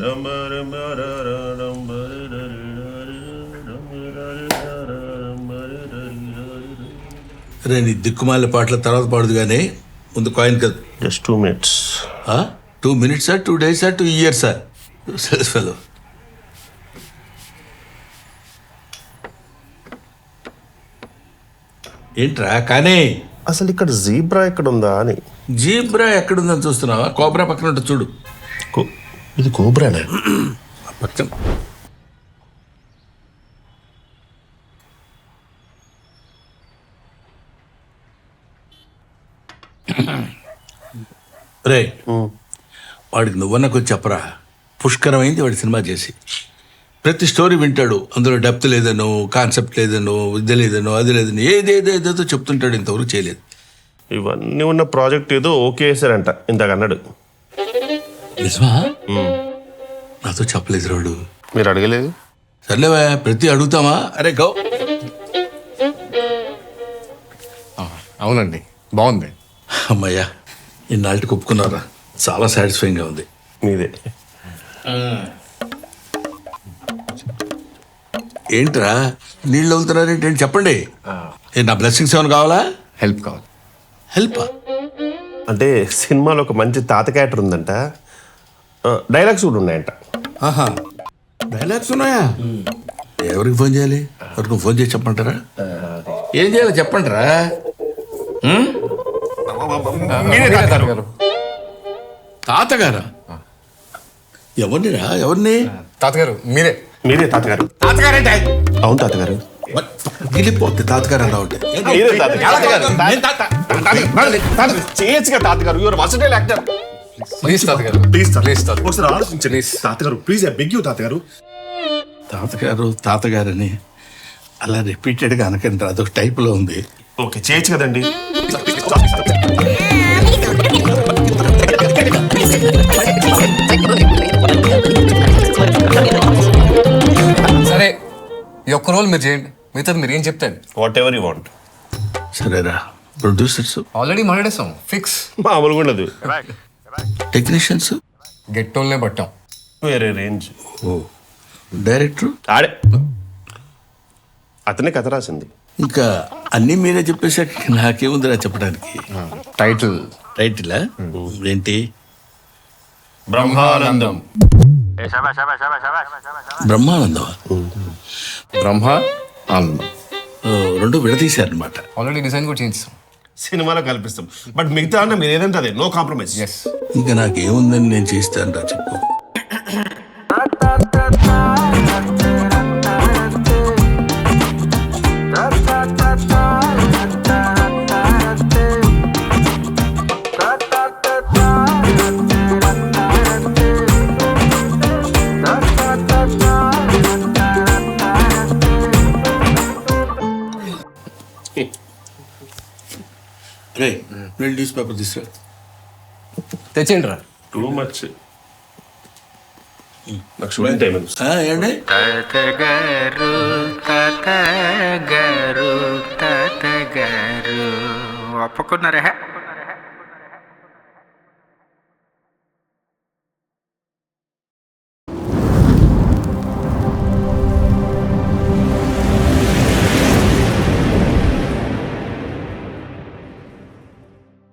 రే నీ దిక్కుమాల పాటల తర్వాత పాడుదు కానీ ముందు కాయిన్ కదా. Just 2 minutes. 2 minutes 2 days 2 years fellow. ఏంట్రా కానీ అసలు ఇక్కడ జీబ్రా ఎక్కడ ఉందా అని. జీబ్రా ఎక్కడుందని చూస్తున్నావా? కోబ్రా పక్కన ఉంటుంది చూడు. ఇది కోబ్రానే పక్కన. రే వాడికి నువ్వన్నా కొంచెం చెప్పరా. పుష్కరమైంది వాడి సినిమా చేసి. ప్రతి స్టోరీ వింటాడు, అందులో డెప్త్ లేదనో, కాన్సెప్ట్ లేదనో, ఇది లేదనో, అది లేదనో, ఏదేదో చెప్తుంటాడు. ఇంతవరకు చేయలేదు. ఇవన్నీ ఉన్న ప్రాజెక్ట్ ఏదో ఓకే చేశారంట ఇందాక అన్నాడు. నిజమా? నాతో చెప్పలేదు రాడు. మీరు అడగలేదు? సర్లేవా, ప్రతి అడుగుతామా? అరే గౌ. అవునండి, బాగుంది. అమ్మయ్యా, ఇన్నాళ్ళకి ఒప్పుకున్నారా? చాలా సాటిస్ఫైయింగ్గా ఉంది. మీదే. ఏంట్రా నీళ్ళు అవుతున్నారేంటి? చెప్పండి. నా బ్లెస్సింగ్స్ ఏమైనా కావాలా? హెల్ప్ కావాలి. హెల్ప్ అంటే సినిమాలో ఒక మంచి తాత క్యారెక్టర్ ఉందంట, డైలాగ్స్ కూడా ఉన్నాయంట. డైలాగ్స్ ఉన్నాయా? ఎవరికి ఫోన్ చేయాలి? ఎవరికి ఫోన్ చేసి చెప్పంటారా? ఏం చేయాలి చెప్పంటారా? తాతగారా? ఎవరినిరా? ఎవరిని? తాతగారు మీరే. మీరే తాతగారు. తాతగారేంటే? అవును తాతగారు. గిలిపోద్ది తాతగారు అన్నా ఉంటే. చేయొచ్చుగా తాతగారు. Your versatile actor. ప్లీజ్ తాతగారు, ప్లీజ్ ప్లీజ్ ఒకసారి ఆలోచించండి తాతగారు. ప్లీజ్ ఐ బెగ్ యూ తాతగారు. తాతగారని అలా రిపీటెడ్గా అనకండి, అదొక టైప్లో ఉంది. ఓకే చేయొచ్చు కదండి. సరే, ఈ ఒక్క రోల్ మీరు చేయండి, మిగతాది మీరు ఏం చెప్తాను. Whatever you want. సరేరా. ప్రొడ్యూసర్స్ ఆల్రెడీ మాట్లాడేస్తాం, ఫిక్స్. మామూలుగా ఉండదు. టెక్నీషియన్స్ గెట్టోల్నే పట్టాం. వేరే రేంజ్. ఓ డైరెక్టర్ ఆడే అతనే కథ రాసింది. ఇంకా అన్నీ మీరే చెప్పేసాక నాకేముందిరా చెప్పడానికి. టైటిలా ఏంటి? బ్రహ్మానందం. బ్రహ్మానందమా? బ్రహ్మ ఆనందం రెండు విడదీశారనమాట. ఆల్రెడీ డిజైన్ కూడా చేయించాం. సినిమాలో కల్పిస్తాం, బట్ మిగతా అన్న మీరు ఏదంటే అదే, నో కాంప్రమైజ్. ఎస్. ఇంకా నాకేముందని నేను చేస్తాను రా, చెప్పు. రే నేను న్యూస్ పేపర్ తీసుకురా. తెచ్చేయండి రా. Too much. నాకు షూటింగ్ టైం ఉంది. ఏంటి? తాతగారు ఒప్పుకున్నారే.